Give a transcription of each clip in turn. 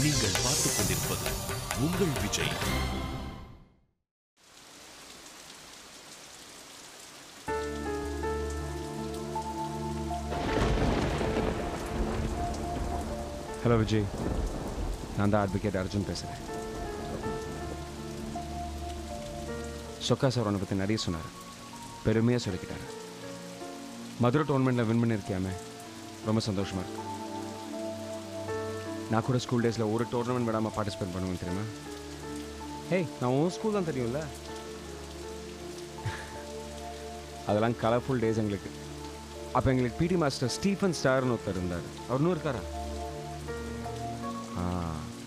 நீங்கள் பார்த்துக் கொண்டிருப்பது உங்கள் விஜய். ஹலோ விஜய், நான் தான் அட்வொகேட் அர்ஜுன் பேசுகிறேன். சொக்கா சார் உன்னை பற்றி நிறைய சொன்னார், பெருமையாக சொல்லிக்கிட்டாரு. மதுரை டோர்னமெண்ட்டில் வின் பண்ணியிருக்கியாமே, ரொம்ப சந்தோஷமாக இருக்கு. நான் கூட ஸ்கூல் டேஸில் ஒரு டோர்னமெண்ட் விடாமல் பார்ட்டிசிபேட் பண்ணுவேன் தெரியுமா? ஹேய், நான் உன் ஸ்கூல் தான் தெரியும்ல. அதெல்லாம் கலர்ஃபுல் டேஸ் எங்களுக்கு. அப்போ எங்களுக்கு பிடி மாஸ்டர் ஸ்டீஃபன் ஸ்டார்னு ஒருத்தர் இருந்தார். அவர் இன்னும் இருக்காரா?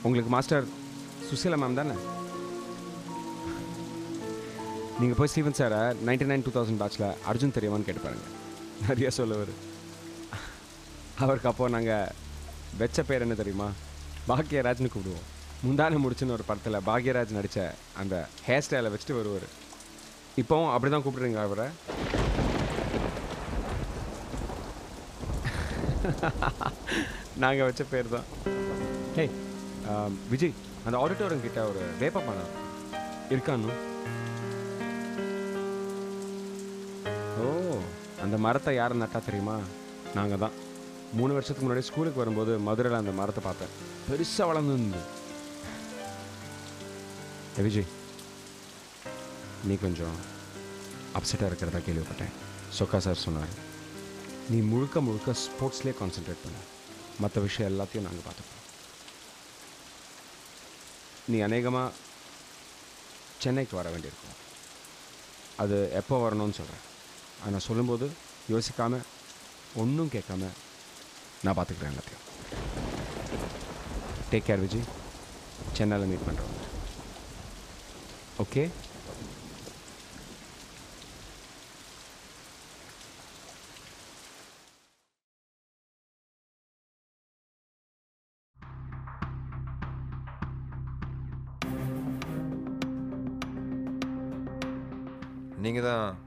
உங்களுக்கு மாஸ்டர் சுசீலா மேம் தானே? நீங்கள் போய் ஸ்டீஃபன் சாரை 99-2000 பேட்சில் அர்ஜுன் தெரியுமான்னு கேட்டு பாருங்கள், நிறைய சொல்லுவார். அவருக்கு அப்போது நாங்கள் வெச்ச பேர் என்ன தெரியுமா? பாக்யராஜ்னு கூப்பிடுவோம். முந்தான முடிச்சுன்னு ஒரு படத்தில் பாக்யராஜ் நடித்த அந்த ஹேர் ஸ்டைலை வச்சுட்டு வருவார். இப்போவும் அப்படி தான் கூப்பிடுறீங்க அவரை? நாங்கள் வச்ச பேர் தான். ஹேய் விஜய், அந்த ஆடிட்டோரியம் கிட்ட ஒரு வேப்ப மரம் இருக்கான்னு? ஓ, அந்த மரத்தை யாரும் நட்டா தெரியுமா? நாங்கள் தான். 3 வருஷத்துக்கு முன்னாடி ஸ்கூலுக்கு வரும்போது மதுரையில் அந்த மரத்தை பார்த்தேன், பெருசாக வளர்ந்துருந்து. விஜய், நீ கொஞ்சம் அப்செட்டாக இருக்கிறதா கேள்விப்பட்டேன். சொக்கா சார் சொன்னார், நீ முழுக்க முழுக்க ஸ்போர்ட்ஸ்லேயே கான்சென்ட்ரேட் பண்ண, மற்ற விஷயம் எல்லாத்தையும் நாங்கள் பார்த்துப்போம். நீ அநேகமாக சென்னைக்கு வர வேண்டியிருக்கும். அது எப்போ வரணும்னு சொல்கிறேன். ஆனால் சொல்லும்போது யோசிக்காமல் ஒன்றும் கேட்காம நான் பார்த்துக்கிறேன் எல்லாத்தையும். Take care Vijay. சென்னையில் மீட் பண்ணுறோம். ஓகே? நீங்கள் தான்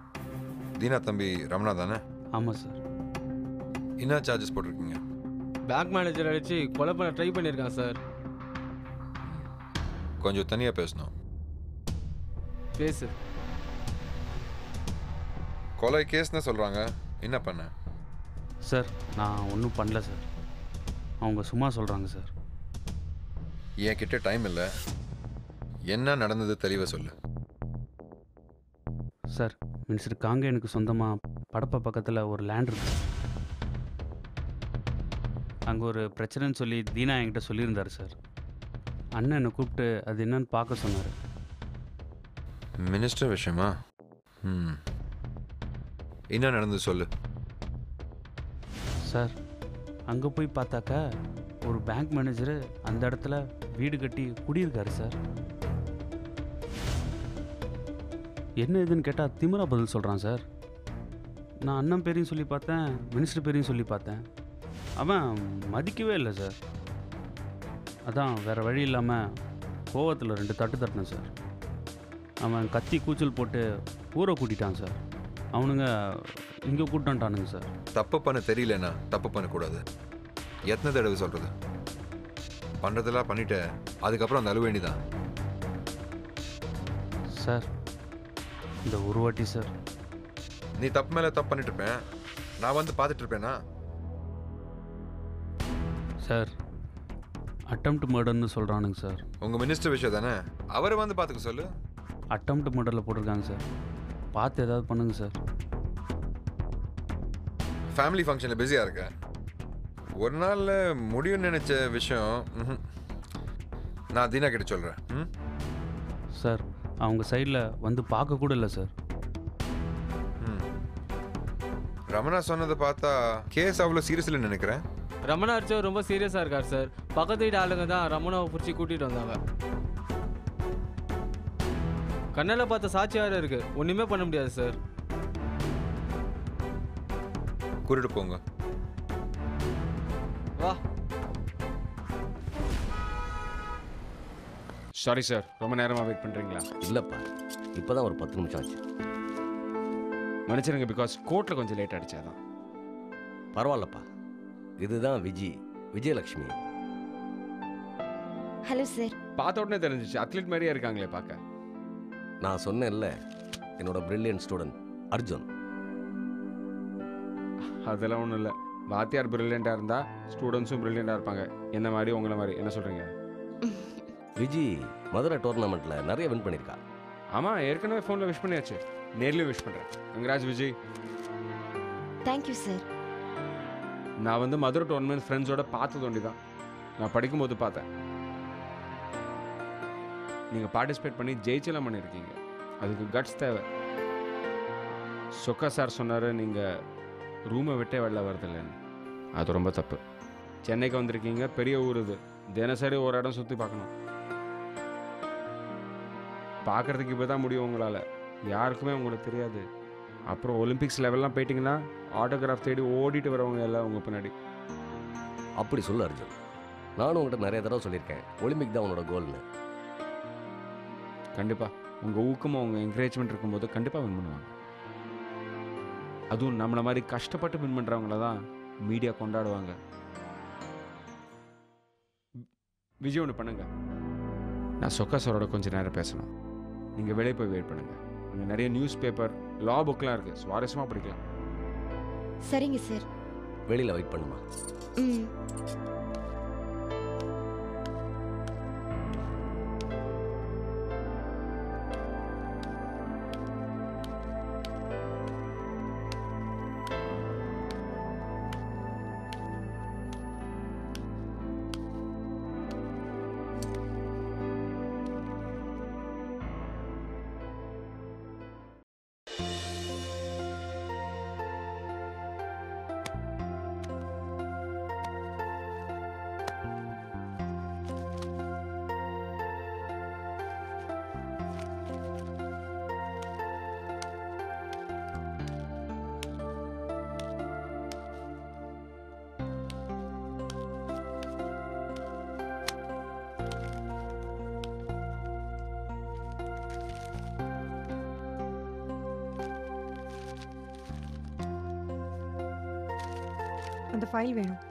தீனா தம்பி ரமணா தானே? ஆமாம் சார். என்ன சார்ஜஸ் போட்டிருக்கீங்க? பேங்க் மேனேஜர் அடித்து கொலை பண்ண ட்ரை பண்ணியிருக்கான் சார். கொஞ்சம் தனியாக பேசணும். பேசு. கொலை கேஸ்னு சொல்கிறாங்க, என்ன பண்ண? சார், நான் ஒன்றும் பண்ணல சார். அவங்க சும்மா சொல்கிறாங்க சார். என் கிட்ட டைம் இல்லை, என்ன நடந்தது தெளிவாக சொல்லு. சார், மினிஸ்டர் காங்கேயனுக்கு சொந்தமாக படப்பை பக்கத்தில் ஒரு லேண்ட் இருக்கு. அங்கே ஒரு பிரச்சனைன்னு சொல்லி தீனா என்கிட்ட சொல்லியிருந்தார் சார். அண்ணன் என்னை கூப்பிட்டு அது என்னன்னு பார்க்க சொன்னார். மினிஸ்டர் விஷயமா? என்ன நடந்தது சொல்லு. சார், அங்கே போய் பார்த்தாக்கா ஒரு பேங்க் மேனேஜரு அந்த இடத்துல வீடு கட்டி குடியிருக்காரு சார். என்ன இதுன்னு கேட்டால் திமிரா பதில் சொல்கிறான் சார். நான் அண்ணன் பேரையும் சொல்லி பார்த்தேன், மினிஸ்டர் பேரையும் சொல்லி பார்த்தேன். அவன் மதிக்கவே இல்லை சார். அதான் வேறு வழி இல்லாமல் கோவத்தில் 2 தட்டு தட்டினேன் சார். அவன் கத்தி கூச்சல் போட்டு ஊரை கூட்டிட்டான் சார். அவனுங்க இங்கே கூட்டான்ட்டானுங்க சார். தப்பு பண்ண தெரியலன்னா தப்பு பண்ணக்கூடாது. எத்தனை தடவை சொல்கிறது? பண்ணுறதெல்லாம் பண்ணிவிட்டு அதுக்கப்புறம் அந்த அழுவேண்டி தான். சார், இந்த ஒரு வாட்டி சார். நீ தப்பு மேலே தப்பு பண்ணிட்டு இருப்பேன், நான் வந்து பார்த்துட்டு இருப்பேனா? சார், அட்டம்ப்ட் மர்டர்னு சொல்கிறானுங்க சார். உங்கள் மினிஸ்டர் விஷயம் தானே, அவரை வந்து பார்த்துக்க சொல்லு. அட்டம்ப்ட் மர்டரில் போட்டிருக்காங்க சார். பார்த்து ஏதாவது பண்ணுங்க சார். ஃபேமிலி ஃபங்க்ஷனில் பிஸியாக இருக்கேன். ஒரு நாளில் முடியும்னு நினச்ச விஷயம் நான் தீனா கிட்ட சொல்கிறேன். சார், அவங்க சைடில் வந்து பார்க்க கூட இல்லை சார். ரமணா சொன்னதை பார்த்தா கேஸ் அவ்வளோ சீரியஸ் இல்லைன்னு நினைக்கிறேன். ரமணா அடிச்சவர் ரொம்ப சீரியஸாக இருக்கார் சார். பக்கத்து வீட்டு ஆளுங்க தான் ரமணாவை பிடிச்சி கூட்டிகிட்டு வந்தாங்க. கண்ணால் பார்த்த சாட்சியாக இருக்கு, ஒன்றுமே பண்ண முடியாது சார். கூட்டிட்டு போங்க. வா. சாரி சார், ரொம்ப நேரமாக வெயிட் பண்ணுறீங்களா? இல்லைப்பா, இப்போ தான் ஒரு 10 நிமிஷம் ஆச்சு. மன்னிச்சிருங்க, பிகாஸ் கோர்ட்டில் கொஞ்சம் லேட் ஆகிடுச்சாதான். பரவாயில்லப்பா, இதுதான் விஜயலக்ஷ்மி. Hello sir. பார்த்த உடனே தெரிஞ்சிச்சு அத்லீட் மாதிரியே இருக்காங்களே பார்க்க. நான் சொன்னேன்ல, என்னோட பிரில்லியன்ட் ஸ்டூடெண்ட் அர்ஜுன். அதெல்லாம் ஒன்றும் இல்லை. வாத்தியார் பிரில்லியண்ட்டாக இருந்தால் ஸ்டூடெண்ட்ஸும் பிரில்லியண்ட்டாக இருப்பாங்க. என்ன மாதிரி உங்களை மாதிரி. என்ன சொல்கிறீங்க? விஜி மதுரை டோர்னமெண்ட்டில் நிறைய வின் பண்ணியிருக்கா. ஆமாம், ஏற்கனவே ஃபோனில் விஷ் பண்ணியாச்சு. நேர்லேயும் விஷ் பண்ணுறேன். கங்க்ராட்ஸ் விஜய். Thank you sir. நான் வந்து மதுரை டோர்னமெண்ட் ஃப்ரெண்ட்ஸோட பார்த்தது ஒண்டி தான். நான் படிக்கும்போது பார்த்தேன். நீங்கள் பார்ட்டிசிபேட் பண்ணி ஜெயிச்செல்லாம் பண்ணியிருக்கீங்க. அதுக்கு கட்ஸ் தேவை. சொக்கா சார் சொன்னார் நீங்கள் ரூமை விட்டே வெளில வரதில்லைன்னு. அது ரொம்ப தப்பு. சென்னைக்கு வந்திருக்கீங்க, பெரிய ஊர் இது. தினசரி ஒரு இடம் சுற்றி பார்க்கணும். பார்க்குறதுக்கு இப்போ தான் முடியும் உங்களால். யாருக்குமே உங்களுக்கு தெரியாது. அப்புறம் ஒலிம்பிக்ஸ் லெவல்லாம் போயிட்டீங்கன்னா ஆட்டோகிராஃப் தேடி ஓடிட்டு வரவங்க எல்லாம் உங்கள் பின்னாடி. அப்படி சொல்லு அர்ஜுன். நானும் உங்கள்கிட்ட நிறைய தடவை சொல்லியிருக்கேன், ஒலிம்பிக் தான் உன்னோட கோல்னு. கண்டிப்பாக உங்கள் ஊக்கமும் உங்கள் என்கரேஜ்மெண்ட் இருக்கும்போது கண்டிப்பாக வின் பண்ணுவாங்க. அதுவும் நம்மளை மாதிரி கஷ்டப்பட்டு வின் பண்ணுறவங்கள தான் மீடியா கொண்டாடுவாங்க. விஜய் ஒன்று பண்ணுங்க. நான் சொக்கா சாரோட கொஞ்சம் நேரம் பேசணும். நீங்கள் வெளியே போய் வெயிட் பண்ணுங்கள். அங்கே நிறைய நியூஸ் பேப்பர், லா புக்லாம் இருக்குது. சுவாரஸ்யமாக படிக்கலாம். சரிங்க சார். வெளியில் வெயிட் பண்ணுமா? ம். அந்த ஃபைல் வேணும்.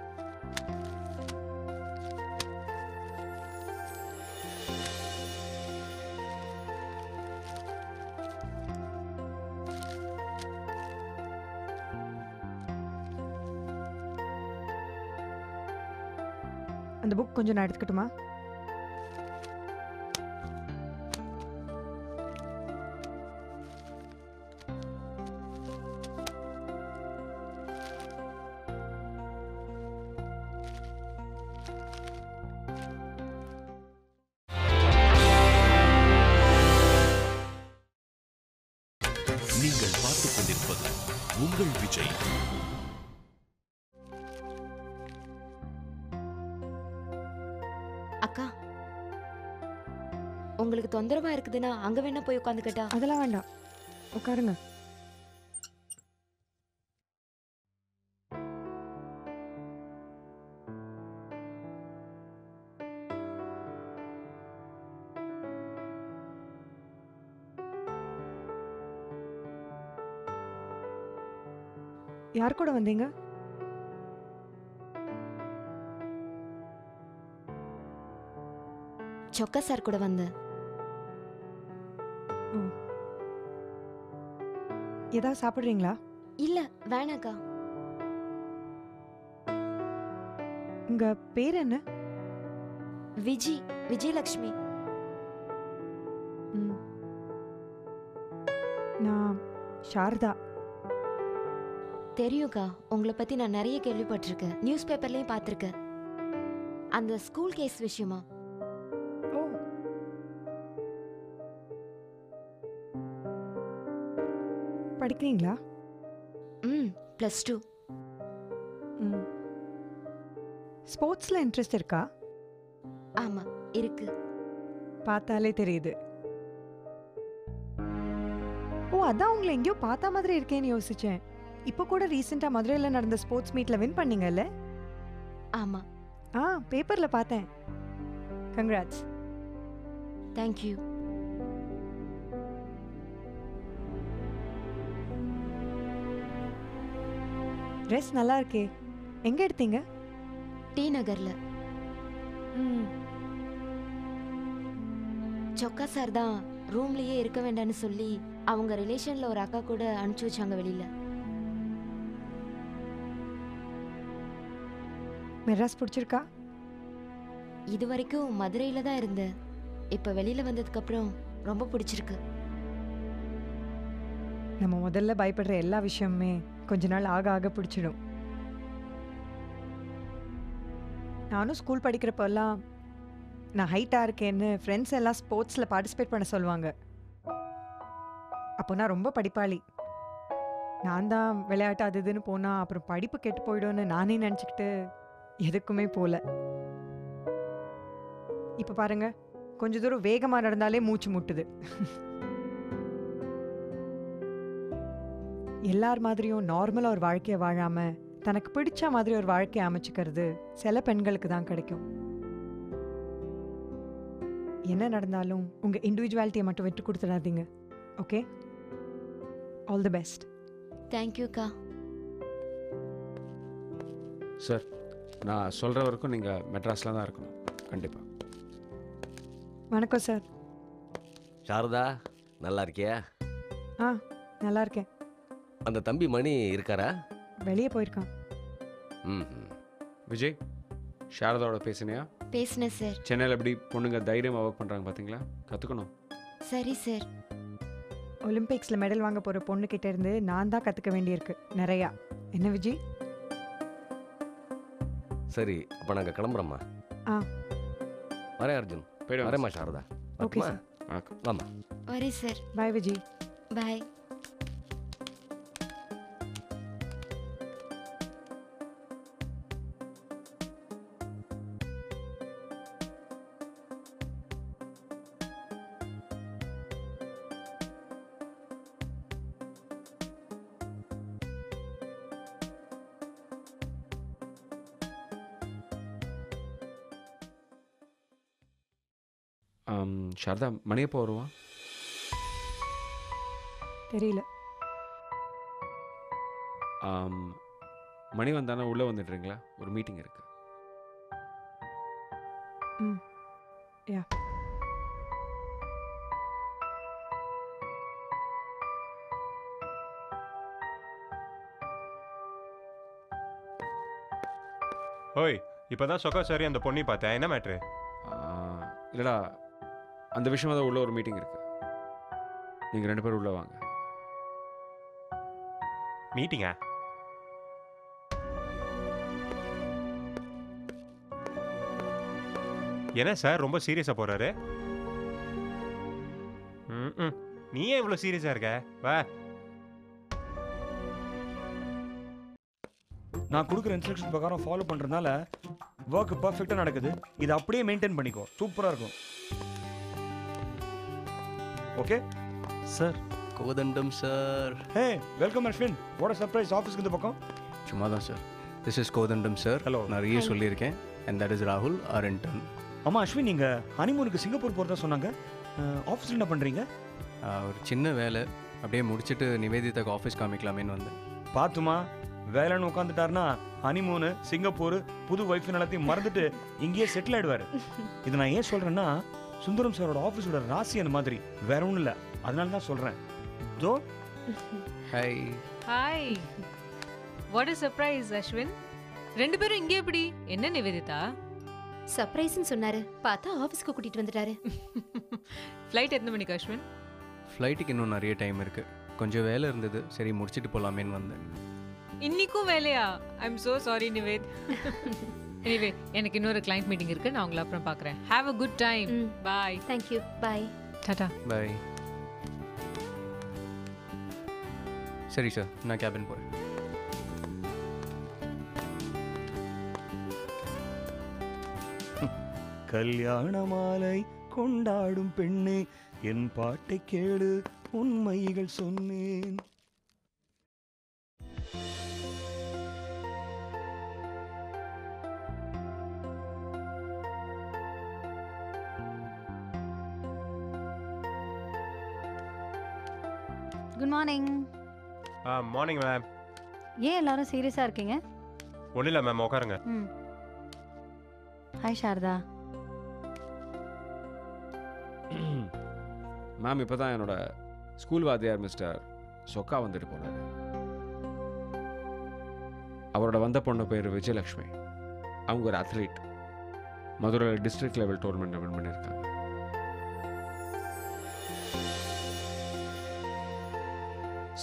அந்த புக் கொஞ்சம் நான் எடுத்துக்கட்டுமா? நீங்கள் பார்த்துக் கொண்டிருப்பது உங்கள் விஜய். அக்கா, உங்களுக்கு தொந்தரவா இருக்குதுன்னா அங்க வேணா போய் உட்காந்துக்கிட்டா? அதெல்லாம் வேண்டாம், உட்காருங்க. யார் கூட வந்தீங்க? சொக்கா சார் கூட வந்தேன். ஏதாவது சாப்பிட்றீங்களா? இல்ல வேணாக்கா. உங்க பேர் என்ன? விஜயலட்சுமி. நான் சாரதா. தெரியும்க்கா, உங்களை பத்தி நான் நிறைய கேள்விப்பட்டிருக்கேன். நியூஸ் பேப்பர்லயும் பார்த்திருக்கேன். அந்த ஸ்கூல் கேஸ் விஷயமா? ஓ, படிக்கிறீங்களா? +2. ஸ்போர்ட்ஸ்ல இன்ட்ரெஸ்ட் இருக்கா? ஆமா இருக்கு. பார்த்தாலே தெரியுது. ஓ, அதான் உங்களை எங்கேயோ பார்த்த மாதிரி இருக்கேன்னு யோசிச்சேன். இப்போ கூட ரீசெண்டா மதுரையில் நடந்த ஸ்போர்ட்ஸ் மீட்ல வின் பண்ணீங்கல்ல? ஆமா. பேப்பர்ல பார்த்தேன். கங்க்ராட்ஸ். தேங்க்யூ. ட்ரெஸ் நல்லா இருக்கே. எங்க எடுத்தீங்க? டி நகர்ல. சொக்கா சார் தான் ரூம்லயே இருக்க வேண்டாம்னு சொல்லி அவங்க ரிலேஷன்ல ஒரு அக்கா கூட அனுப்பிச்சு வச்சாங்க வெளியில. மெட்ராஸ் பிடிச்சிருக்கா? இது வரைக்கும் மதுரையில தான் இருந்தேன். இப்ப வெளியில வந்ததுக்கு அப்புறம் ரொம்ப பிடிச்சிருக்கு. நம்ம முதல்ல பயப்படுற எல்லா விஷயமுமே கொஞ்ச நாள் ஆக ஆக பிடிச்சிடும். நானும் ஸ்கூல் படிக்கிறப்பெல்லாம் நான் ஹைட்டாக இருக்கேன்னு ஃப்ரெண்ட்ஸ் எல்லாம் ஸ்போர்ட்ஸில் பார்ட்டிசிபேட் பண்ண சொல்லுவாங்க. அப்போ நான் ரொம்ப படிப்பாளி. நான் தான் விளையாட்டு அது இதுன்னு போனால் அப்புறம் படிப்பு கெட்டு போயிடும்னு நானே நினச்சிக்கிட்டு எதுக்குமே போகல. இப்போ பாருங்க, கொஞ்ச தூரம் வேகமாக நடந்தாலே மூச்சு முட்டுது. எல்லார் மாதிரியும் நார்மலாக ஒரு வாழ்க்கையை வாழாமல் தனக்கு பிடிச்ச மாதிரி ஒரு வாழ்க்கையை அமைச்சுக்கிறது சில பெண்களுக்கு தான் கிடைக்கும். என்ன நடந்தாலும் உங்கள் இண்டிவிஜுவாலிட்டியை மட்டும் விட்டு கொடுத்துடாதீங்க. Okay, all the best. தேங்க்யூக்கா. சார், நான் சொல்கிற வரைக்கும் நீங்கள் மெட்ராஸில் தான் இருக்கணும் கண்டிப்பாக. வணக்கம் சார். சாரதா, நல்லா இருக்கியா? ஆ, நல்லா இருக்கேன். அந்த தம்பி மணி இருக்காரா? வெளியே போயிருக்கான். ம். விஜய், சாரதாவோட பேசினியா? பேசினேன் சார். சென்னையில் எப்படி பொண்ணுங்க தைரியமாக ஒர்க் பண்ணுறாங்க பார்த்தீங்களா? கற்றுக்கணும். சரி சார். ஒலிம்பிக்ஸில் மெடல் வாங்க போகிற பொண்ணுக்கிட்ட இருந்து நான் தான் கற்றுக்க வேண்டியிருக்கு நிறையா. என்ன விஜய்? சரி, அப்போ நாங்கள் கிளம்புறோம்மா. ஆ, வரேன் அர்ஜுன். போய்டு வரேம்மா சாரதா. ஓகே வரேம்மா. சார். வணக்கம். வாம்மா. வரேன் சார். பாய் விஜய். பாய். சாரதா, மணி எப்போ வருவான்? தெரியல. மணி வந்தானே உள்ளே வந்துடுறீங்களா? ஒரு மீட்டிங் இருக்கு. ம், யா. ஓய், இப்போதான் சொக்கா சரி அந்த பொண்ணி பார்த்தேன். என்ன மேட்ரு? இல்லைடா, அந்த விஷயமா தான் உள்ள ஒரு மீட்டிங் இருக்கு. நீங்கள் 2 பேரும் உள்ளே வாங்க. மீட்டிங்கா? என்ன சார் ரொம்ப சீரியஸாக போகிறாரு? ம், நீ ஏன் இவ்வளோ சீரியஸாக இருக்க? வா. நான் கொடுக்குற இன்ஸ்ட்ரக்ஷன் பிரகாரம் ஃபாலோ பண்ணுறதுனால ஒர்க் பர்ஃபெக்டாக நடக்குது. இதை அப்படியே மெயின்டைன் பண்ணிக்கோ. சூப்பராக இருக்கும். Okay sir. Kodandam sir. Hey, welcome Ashwin. What a surprise. ஆஃபீஸ்க்கு இந்த பக்கம் சும்மா தான் sir. This is Kodandam sir. Hello. நிறைய சொல்லியிருக்கேன். அண்ட் தட் இஸ் ராகுல், ஆர் இன்டர்ன். ஆமாம் அஸ்வின், நீங்கள் ஹனிமூனுக்கு சிங்கப்பூர் போகிறதா சொன்னாங்க. ஆஃபீஸில் என்ன பண்ணுறீங்க? ஒரு சின்ன வேலை அப்படியே முடிச்சுட்டு நிவேதிதாக்கு ஆஃபீஸ் காமிக்கலாமேன்னு வந்தேன். பார்த்துமா, வேலைன்னு உட்காந்துட்டாருன்னா ஹனிமூனு, சிங்கப்பூர், புது ஒய்ஃபு எல்லாத்தையும் மறந்துட்டு இங்கேயே செட்டில் ஆகிடுவார். இது நான் ஏன் சொல்கிறேன்னா, சுந்தரம் சாரோட ஆஃபீஸோட ராசி அந்த மாதிரி, வேற ஒன்றும் இல்லை. அதனால தான் சொல்கிறேன். Joe. Hi. Hi. What is surprise Ashwin? 2 பேரும் இங்கே எப்படி? என்ன நிவேதிதா? சர்ப்ரைஸ்னு சொன்னாரு, பார்த்தா ஆஃபீஸ்க்கு கூட்டிட்டு வந்துட்டாரு. ஃப்ளைட் எத்தனை மணிக்கு அஸ்வின்? ஃப்ளைட்டுக்கு இன்னும் நிறைய டைம் இருக்குது. கொஞ்சம் வேலை இருந்தது, சரி முடிச்சுட்டு போகலாமேன்னு வந்தேன். இன்னிக்கும் வேலையா? I am so sorry Nivedh. Anyway, எனக்கு இன்னொரு கிளையண்ட் மீட்டிங் இருக்கு. நான் உங்களை அப்புறம் பார்க்குறேன். Have a good time. Bye. Thank you. Bye. Tata. Bye. சரி சார், நான் கேபின் போகிறேன். கல்யாண மாலை கொண்டாடும் பெண்ணே, என் பாட்டை கேளு, உண்மைகள் சொன்னேன். Good morning. Morning ma'am. ஏன் எல்லாரும் சீரியஸாக இருக்கீங்க? ஒன்றும் இல்லை மேம், உட்காருங்க. ம். ஹாய் சாரதா. மேம் இப்போ தான் என்னோட ஸ்கூல் வாத்தியார் மிஸ்டர் சொக்கா வந்துட்டு போனார். அவரோட வந்த பொண்ணு பேர் விஜயலக்ஷ்மி. அவங்க ஒரு அத்லீட். மதுரையில் டிஸ்ட்ரிக்ட் லெவல் டோர்னமெண்ட் வின் பண்ணியிருக்காங்க.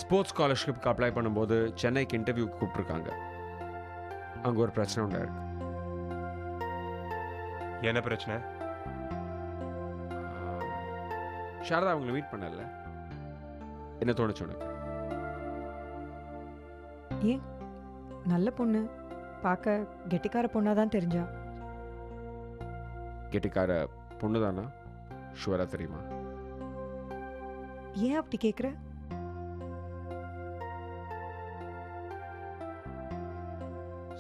ஸ்போர்ட்ஸ் ஸ்காலர்ஷிப்க்கு அப்ளை பண்ணும்போது சென்னைக்கு இன்டர்வியூக்கு கூப்பிட்ருக்காங்க. அங்கே ஒரு பிரச்சனை உண்டாயிருக்கு. என்ன பிரச்சனை? சாரதா அவங்களை மீட் பண்ணல. என்ன தோணுச்சு உனக்கு? ஏன் நல்ல பொண்ணு, பார்க்க கெட்டிக்கார பொண்ணாக தான் தெரிஞ்சா. கெட்டிக்கார பொண்ணு தானா? ஷுவரா தெரியுமா? ஏன் அப்படி கேட்குற?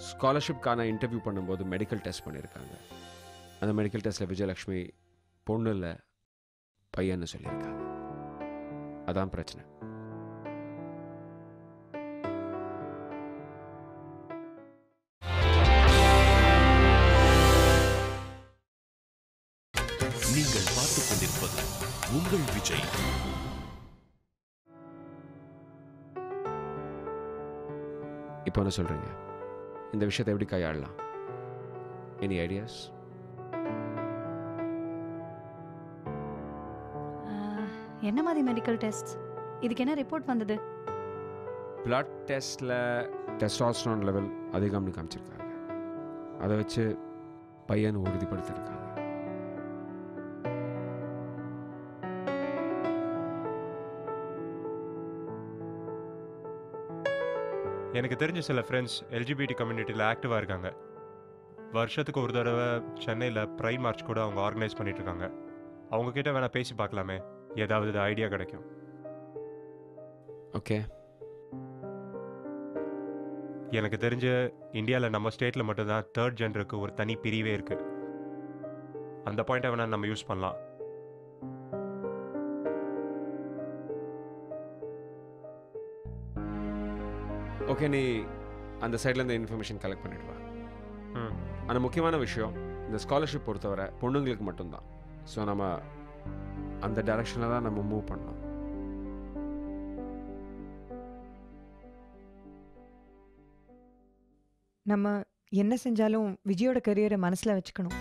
ஸ்காலர்ஷிப்கான இன்டர்வியூ பண்ணும்போது மெடிக்கல் டெஸ்ட் பண்ணியிருக்காங்க. அந்த மெடிக்கல் டெஸ்ட்டில் விஜயலக்ஷ்மி பொண்ணு இல்லை பையன்னு சொல்லியிருக்காங்க. அதான் பிரச்சனை. நீங்கள் பார்த்துக் கொண்டிருப்பது உங்கள் விஜய். இப்போ என்ன சொல்றீங்க? இந்த விஷயத்தை எப்படி கையாளலாம்? Any ideas? என்ன மாதிரி மெடிக்கல் டெஸ்ட்? இதுக்கு என்ன ரிப்போர்ட் வந்தது? பிளட் டெஸ்ட்டில் டெஸ்டாஸ்டரான் லெவல் அதிகம்னு காமிச்சிருக்காங்க. அதை வச்சு பையன் உறுதிப்படுத்திருக்காங்க. எனக்கு தெரிஞ்ச சில ஃப்ரெண்ட்ஸ் எல்ஜிபிடி கம்யூனிட்டியில் ஆக்டிவாக இருக்காங்க. வருஷத்துக்கு ஒரு தடவை சென்னையில் ப்ரைட் மார்ச் கூட அவங்க ஆர்கனைஸ் பண்ணிட்டு இருக்காங்க. அவங்கக்கிட்ட வேணால் பேசி பார்க்கலாமே, ஏதாவது ஐடியா கிடைக்கும். ஓகே. எனக்கு தெரிஞ்ச இந்தியாவில் நம்ம ஸ்டேட்டில் மட்டும்தான் 3rd ஜெண்டருக்கு ஒரு தனி பிரிவே இருக்குது. அந்த பாயிண்ட்டை வேணால் நம்ம யூஸ் பண்ணலாம். ஓகே, நீ அந்த சைட்லேருந்து இன்ஃபர்மேஷன் கலெக்ட் பண்ணிடுவா. அந்த முக்கியமான விஷயம், இந்த ஸ்காலர்ஷிப் பொறுத்தவரை பொண்ணுங்களுக்கு மட்டும்தான். ஸோ நம்ம அந்த டைரக்ஷனில் தான் நம்ம மூவ் பண்ணோம். நம்ம என்ன செஞ்சாலும் விஜயோட கரியரை மனசில் வச்சுக்கணும்.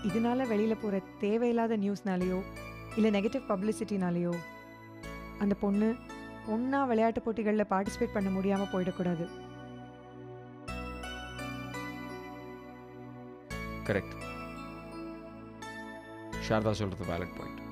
இதனால வெளியில் போகிற தேவையில்லாத நியூஸ்னாலேயோ இல்லை நெகட்டிவ் பப்ளிசிட்டினாலேயோ அந்த பொண்ணா விளையாட்டு போட்டிகளில் பார்ட்டிசிபேட் பண்ண முடியாமல் போயிடக்கூடாது. கரெக்ட். சாரதா சொல்கிறது வேலிட் பாயிண்ட்.